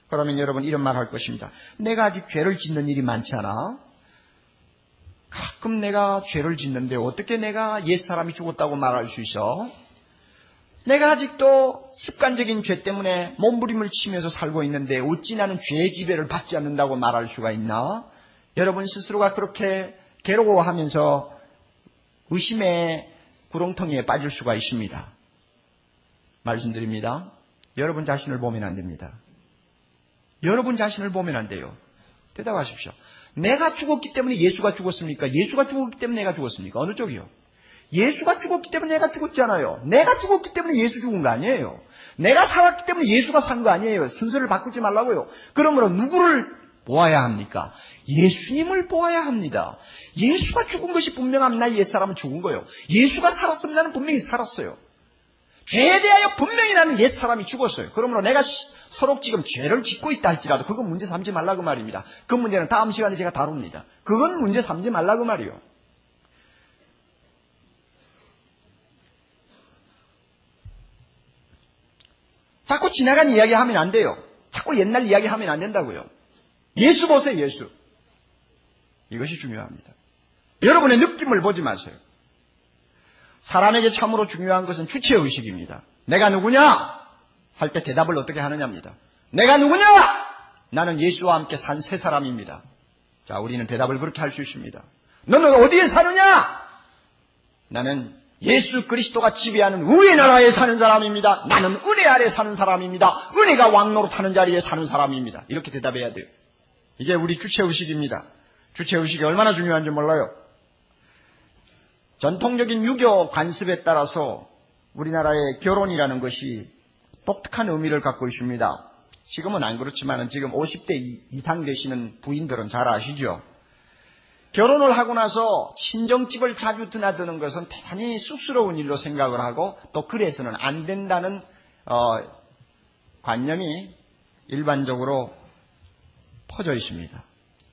그러면 여러분 이런 말 할 것입니다. 내가 아직 죄를 짓는 일이 많지 않아? 가끔 내가 죄를 짓는데 어떻게 내가 옛사람이 죽었다고 말할 수 있어? 내가 아직도 습관적인 죄 때문에 몸부림을 치면서 살고 있는데 어찌 나는 죄의 지배를 받지 않는다고 말할 수가 있나? 여러분 스스로가 그렇게 괴로워하면서 의심의 구렁텅이에 빠질 수가 있습니다. 말씀드립니다. 여러분 자신을 보면 안 됩니다. 여러분 자신을 보면 안 돼요. 대답하십시오. 내가 죽었기 때문에 예수가 죽었습니까? 예수가 죽었기 때문에 내가 죽었습니까? 어느 쪽이요? 예수가 죽었기 때문에 내가 죽었잖아요. 내가 죽었기 때문에 예수 죽은 거 아니에요. 내가 살았기 때문에 예수가 산 거 아니에요. 순서를 바꾸지 말라고요. 그러므로 누구를 보아야 합니까? 예수님을 보아야 합니다. 예수가 죽은 것이 분명하면 나 옛사람은 죽은 거예요. 예수가 살았으면 나는 분명히 살았어요. 죄에 대하여 분명히 나는 옛사람이 죽었어요. 그러므로 내가 서로 지금 죄를 짓고 있다 할지라도 그건 문제 삼지 말라고 말입니다. 그 문제는 다음 시간에 제가 다룹니다. 그건 문제 삼지 말라고 말이요. 자꾸 지나간 이야기 하면 안 돼요. 자꾸 옛날 이야기 하면 안 된다고요. 예수 보세요, 예수. 이것이 중요합니다. 여러분의 느낌을 보지 마세요. 사람에게 참으로 중요한 것은 주체의식입니다. 내가 누구냐? 할 때 대답을 어떻게 하느냐입니다. 내가 누구냐? 나는 예수와 함께 산 새 사람입니다. 자, 우리는 대답을 그렇게 할 수 있습니다. 너는 어디에 사느냐? 나는 예수 그리스도가 지배하는 의의 나라에 사는 사람입니다. 나는 은혜 아래 사는 사람입니다. 은혜가 왕노릇하는 자리에 사는 사람입니다. 이렇게 대답해야 돼요. 이게 우리 주체의식입니다. 주체의식이 얼마나 중요한지 몰라요. 전통적인 유교 관습에 따라서 우리나라의 결혼이라는 것이 독특한 의미를 갖고 있습니다. 지금은 안 그렇지만 지금 50대 이상 되시는 부인들은 잘 아시죠? 결혼을 하고 나서 친정집을 자주 드나드는 것은 대단히 쑥스러운 일로 생각을 하고 또 그래서는 안 된다는 관념이 일반적으로 퍼져 있습니다.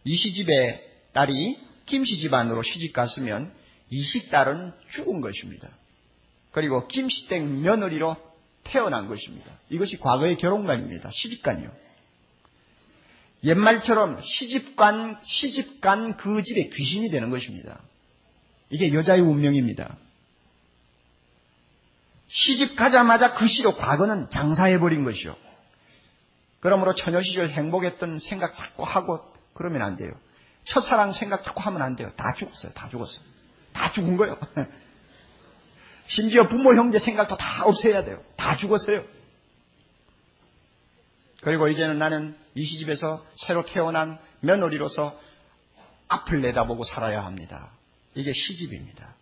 이 시집의 딸이 김씨 집안으로 시집 갔으면 이 시딸은 죽은 것입니다. 그리고 김씨댁 며느리로 태어난 것입니다. 이것이 과거의 결혼관입니다. 시집관이요. 옛말처럼 시집간 그 집의 귀신이 되는 것입니다. 이게 여자의 운명입니다. 시집 가자마자 그 시로 과거는 장사해버린 것이요. 그러므로 처녀 시절 행복했던 생각 자꾸 하고 그러면 안 돼요. 첫사랑 생각 자꾸 하면 안 돼요. 다 죽었어요. 다 죽었어요. 다 죽은 거예요. 심지어 부모 형제 생각도 다 없애야 돼요. 다 죽었어요. 그리고 이제는 나는 이 시집에서 새로 태어난 며느리로서 앞을 내다보고 살아야 합니다. 이게 시집입니다.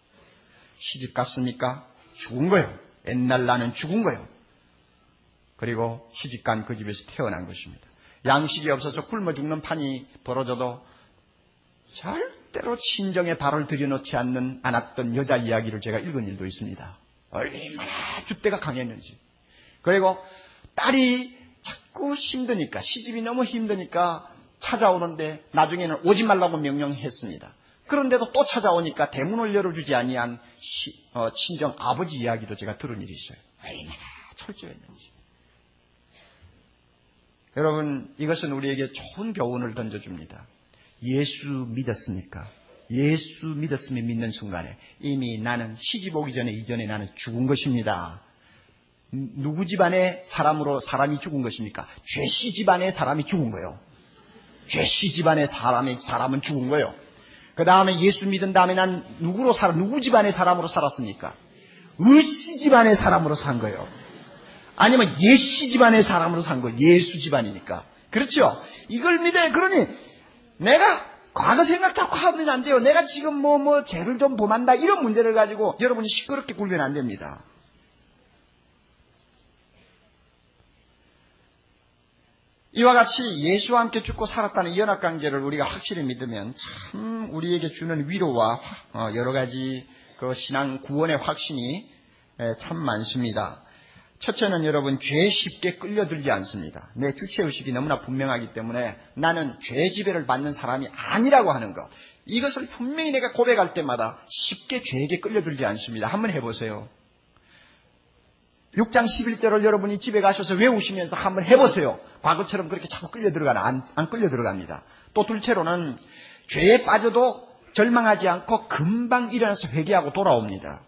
시집 갔습니까? 죽은 거예요. 옛날 나는 죽은 거예요. 그리고 시집간 그 집에서 태어난 것입니다. 양식이 없어서 굶어 죽는 판이 벌어져도 절대로 친정에 발을 들여놓지 않았던 여자 이야기를 제가 읽은 일도 있습니다. 얼마나 줏대가 강했는지. 그리고 딸이 자꾸 힘드니까, 시집이 너무 힘드니까 찾아오는데 나중에는 오지 말라고 명령했습니다. 그런데도 또 찾아오니까 대문을 열어주지 아니한 친정 아버지 이야기도 제가 들은 일이 있어요. 얼마나 철저했는지. 여러분, 이것은 우리에게 좋은 교훈을 던져줍니다. 예수 믿었습니까? 예수 믿었으면 믿는 순간에 이미 나는 시집 오기 전에 이전에 나는 죽은 것입니다. 누구 집안의 사람으로 사람이 죽은 것입니까? 죄씨 집안의 사람이 죽은 거예요. 죄씨 집안의 사람은 죽은 거예요. 그 다음에 예수 믿은 다음에 난 누구 집안의 사람으로 살았습니까? 의씨 집안의 사람으로 산 거예요. 아니면 예씨 집안의 사람으로 산 거예요. 예수 집안이니까. 그렇죠? 이걸 믿어요. 그러니 내가 과거 생각 자꾸 하면 안 돼요. 내가 지금 죄를 좀 범한다 이런 문제를 가지고 여러분이 시끄럽게 굴면 안 됩니다. 이와 같이 예수와 함께 죽고 살았다는 이 연합관계를 우리가 확실히 믿으면 참 우리에게 주는 위로와 여러 가지 그 신앙 구원의 확신이 참 많습니다. 첫째는 여러분, 죄에 쉽게 끌려들지 않습니다. 내 주체의식이 너무나 분명하기 때문에 나는 죄 지배를 받는 사람이 아니라고 하는 것, 이것을 분명히 내가 고백할 때마다 쉽게 죄에게 끌려들지 않습니다. 한번 해보세요. 6장 11절을 여러분이 집에 가셔서 외우시면서 한번 해보세요. 과거처럼 그렇게 자꾸 끌려들어가나? 안 끌려들어갑니다. 또 둘째로는 죄에 빠져도 절망하지 않고 금방 일어나서 회개하고 돌아옵니다.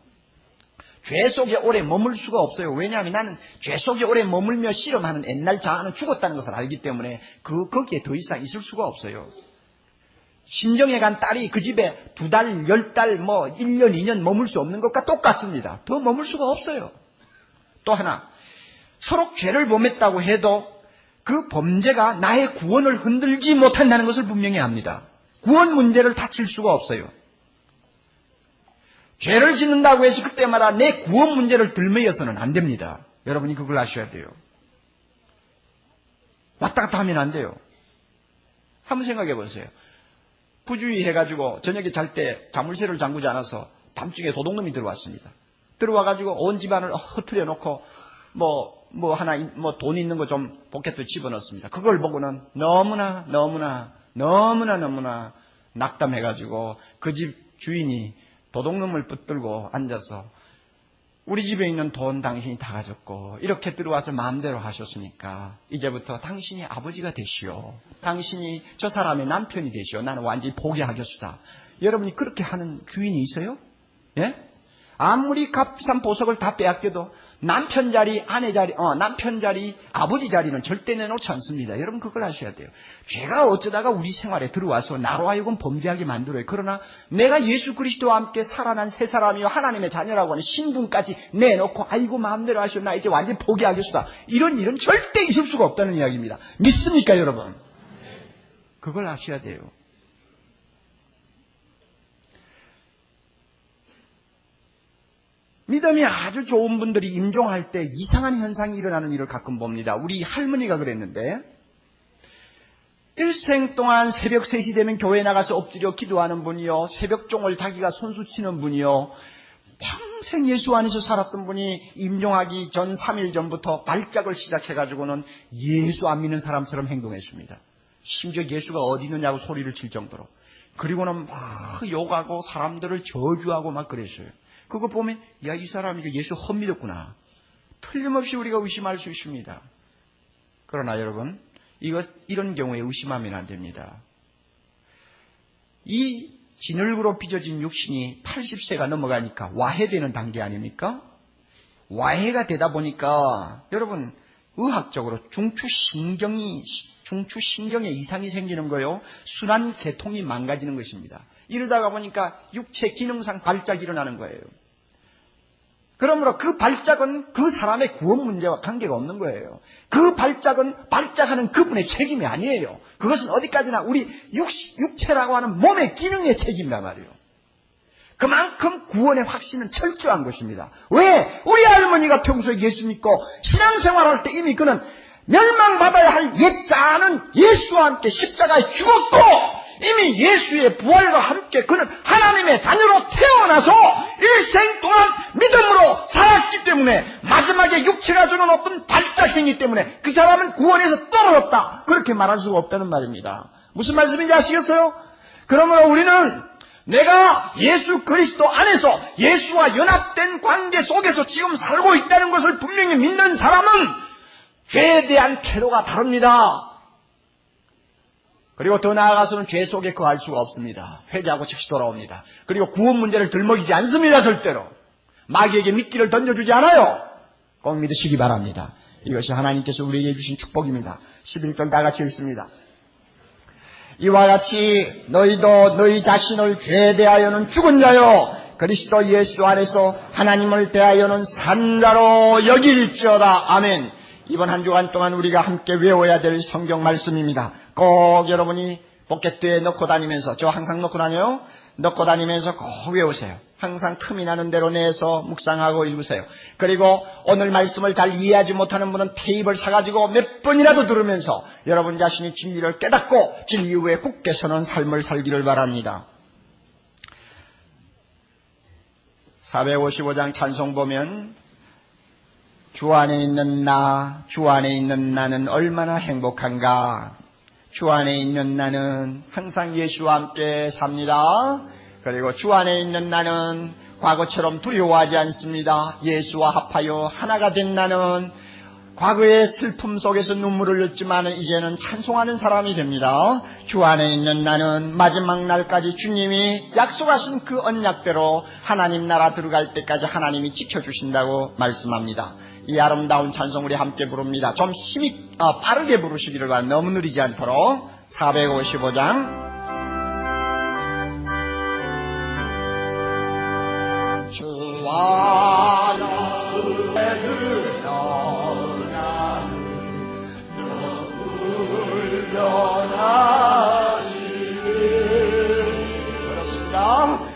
죄 속에 오래 머물 수가 없어요. 왜냐하면 나는 죄 속에 오래 머물며 씨름하는 옛날 자아는 죽었다는 것을 알기 때문에 거기에 더 이상 있을 수가 없어요. 신정에 간 딸이 그 집에 2달, 10달, 1년, 2년 머물 수 없는 것과 똑같습니다. 더 머물 수가 없어요. 또 하나, 서로 죄를 범했다고 해도 그 범죄가 나의 구원을 흔들지 못한다는 것을 분명히 압니다. 구원 문제를 다칠 수가 없어요. 죄를 짓는다고 해서 그때마다 내 구원 문제를 들매여서는 안 됩니다. 여러분이 그걸 아셔야 돼요. 왔다 갔다 하면 안 돼요. 한번 생각해 보세요. 부주의 해가지고 저녁에 잘 때 자물쇠를 잠그지 않아서 밤중에 도둑놈이 들어왔습니다. 들어와가지고 온 집안을 흐트려 놓고 돈 있는 거 좀 포켓에 집어넣습니다. 그걸 보고는 너무나 낙담해가지고 그 집 주인이 도둑놈을 붙들고 앉아서 우리 집에 있는 돈 당신이 다 가졌고 이렇게 들어와서 마음대로 하셨으니까 이제부터 당신이 아버지가 되시오. 당신이 저 사람의 남편이 되시오. 나는 완전히 포기하겠수다. 여러분이 그렇게 하는 주인이 있어요? 예? 아무리 값비싼 보석을 다 빼앗겨도 남편 자리, 아내 자리, 남편 자리, 아버지 자리는 절대 내놓지 않습니다. 여러분 그걸 아셔야 돼요. 죄가 어쩌다가 우리 생활에 들어와서 나로 하여금 범죄하게 만들어요. 그러나 내가 예수 그리스도와 함께 살아난 새 사람이요 하나님의 자녀라고 하는 신분까지 내놓고 아이고 마음대로 하시오 나 이제 완전히 포기하겠습니다. 이런 일은 절대 있을 수가 없다는 이야기입니다. 믿습니까 여러분? 그걸 아셔야 돼요. 믿음이 아주 좋은 분들이 임종할 때 이상한 현상이 일어나는 일을 가끔 봅니다. 우리 할머니가 그랬는데 일생 동안 새벽 3시 되면 교회 나가서 엎드려 기도하는 분이요. 새벽종을 자기가 손수 치는 분이요. 평생 예수 안에서 살았던 분이 임종하기 전 3일 전부터 발작을 시작해가지고는 예수 안 믿는 사람처럼 행동했습니다. 심지어 예수가 어디 있느냐고 소리를 칠 정도로. 그리고는 막 욕하고 사람들을 저주하고 막 그랬어요. 그거 보면 야, 이 사람이 예수 헛믿었구나. 틀림없이 우리가 의심할 수 있습니다. 그러나 여러분 이런 경우에 의심하면 안 됩니다. 이 진흙으로 빚어진 육신이 80세가 넘어가니까 와해되는 단계 아닙니까? 와해가 되다 보니까 여러분 의학적으로 중추신경에 이상이 생기는 거요. 순환 계통이 망가지는 것입니다. 이러다가 보니까 육체 기능상 발작이 일어나는 거예요. 그러므로 그 발작은 그 사람의 구원 문제와 관계가 없는 거예요. 그 발작은 발작하는 그분의 책임이 아니에요. 그것은 어디까지나 우리 육체라고 하는 몸의 기능의 책임이란 말이에요. 그만큼 구원의 확신은 철저한 것입니다. 왜? 우리 할머니가 평소에 예수 믿고 신앙생활할 때 이미 그는 멸망받아야 할 옛자는 예수와 함께 십자가에 죽었고 이미 예수의 부활과 함께 그는 하나님의 자녀로 태어나서 일생 동안 믿음으로 살았기 때문에 마지막에 육체가 주는 어떤 발작행위 때문에 그 사람은 구원에서 떨어졌다. 그렇게 말할 수가 없다는 말입니다. 무슨 말씀인지 아시겠어요? 그러므로 우리는 내가 예수 그리스도 안에서 예수와 연합된 관계 속에서 지금 살고 있다는 것을 분명히 믿는 사람은 죄에 대한 태도가 다릅니다. 그리고 더 나아가서는 죄 속에 거할 수가 없습니다. 회개하고 즉시 돌아옵니다. 그리고 구원 문제를 들먹이지 않습니다. 절대로. 마귀에게 미끼를 던져주지 않아요. 꼭 믿으시기 바랍니다. 이것이 하나님께서 우리에게 주신 축복입니다. 11절 다 같이 읽습니다. 이와 같이 너희도 너희 자신을 죄에 대하여는 죽은 자요 그리스도 예수 안에서 하나님을 대하여는 산 자로 여길지어다. 아멘. 이번 한 주간 동안 우리가 함께 외워야 될 성경 말씀입니다. 꼭 여러분이 포켓에 넣고 다니면서, 저 항상 넣고 다녀요. 넣고 다니면서 꼭 외우세요. 항상 틈이 나는 대로 내서 묵상하고 읽으세요. 그리고 오늘 말씀을 잘 이해하지 못하는 분은 테이프를 사가지고 몇 번이라도 들으면서 여러분 자신이 진리를 깨닫고 진리 위에 굳게 서는 삶을 살기를 바랍니다. 455장 찬송 보면 주 안에 있는 나, 주 안에 있는 나는 얼마나 행복한가. 주 안에 있는 나는 항상 예수와 함께 삽니다. 그리고 주 안에 있는 나는 과거처럼 두려워하지 않습니다. 예수와 합하여 하나가 된 나는 과거의 슬픔 속에서 눈물을 흘렸지만 이제는 찬송하는 사람이 됩니다. 주 안에 있는 나는 마지막 날까지 주님이 약속하신 그 언약대로 하나님 나라 들어갈 때까지 하나님이 지켜주신다고 말씀합니다. 이 아름다운 찬송 우리 함께 부릅니다. 좀 힘이 빠르게 부르시기를 바랍니다. 너무 느리지 않도록. 455장 주 안에 훈련하시니 그렇습니다.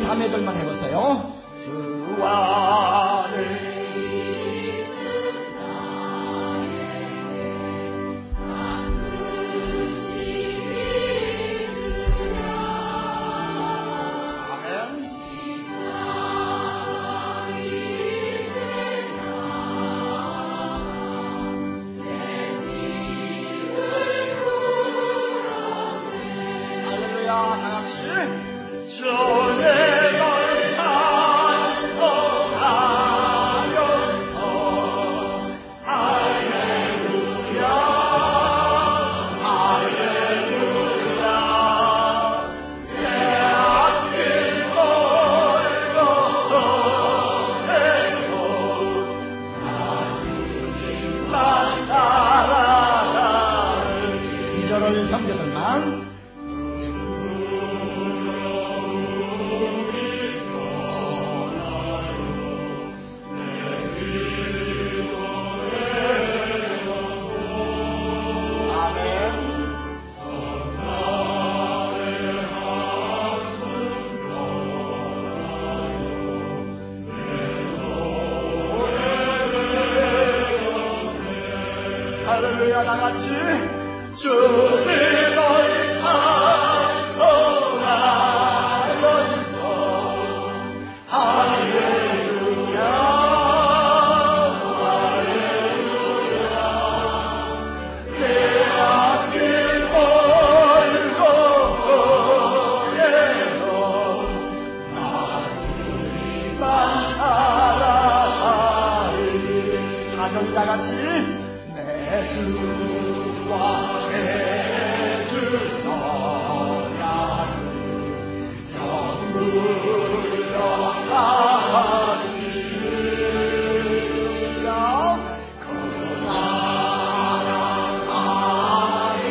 자매들만 해보세요. 주 안에 있는 나의 할렐루야. 다 같이 주를 찬송하면서 할렐루야 할렐루야 내 앞길 골고에서 나주님만 따라가리. 사전 다 같이 주와 내 주 너라는 영불 영하시리라. 그 나라 아리아리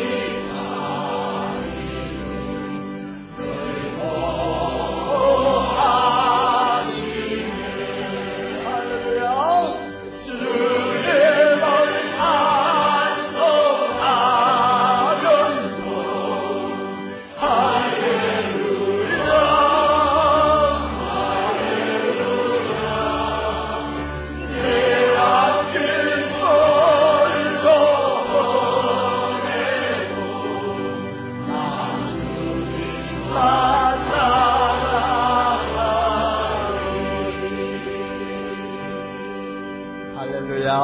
즐거워하시네. 할렐루야.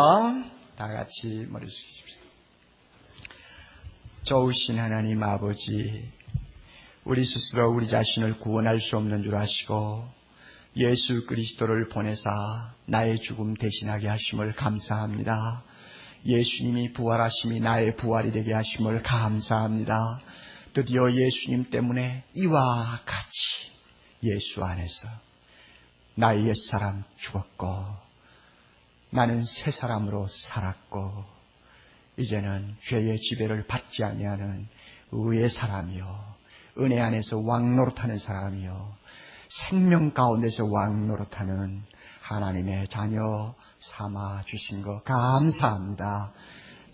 다 같이 머리 숙이십시다. 좋으신 하나님 아버지, 우리 스스로 우리 자신을 구원할 수 없는 줄 아시고 예수 그리스도를 보내사 나의 죽음 대신하게 하심을 감사합니다. 예수님이 부활하심이 나의 부활이 되게 하심을 감사합니다. 드디어 예수님 때문에 이와 같이 예수 안에서 나의 옛사람 죽었고 나는 새 사람으로 살았고 이제는 죄의 지배를 받지 아니하는 의의 사람이요 은혜 안에서 왕노릇하는 사람이요 생명 가운데서 왕노릇하는 하나님의 자녀 삼아 주신 것 감사합니다.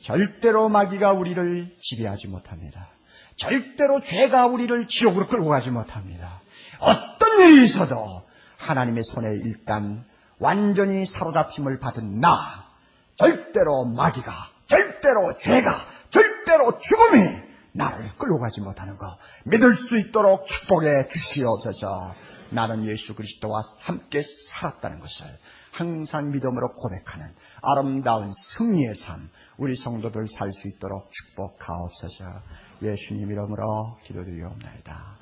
절대로 마귀가 우리를 지배하지 못합니다. 절대로 죄가 우리를 지옥으로 끌고 가지 못합니다. 어떤 일이 있어도 하나님의 손에 일단 완전히 사로잡힘을 받은 나, 절대로 마귀가, 절대로 죄가, 절대로 죽음이 나를 끌고 가지 못하는 것 믿을 수 있도록 축복해 주시옵소서. 나는 예수 그리스도와 함께 살았다는 것을 항상 믿음으로 고백하는 아름다운 승리의 삶 우리 성도들 살 수 있도록 축복하옵소서. 예수님 이름으로 기도드리옵나이다.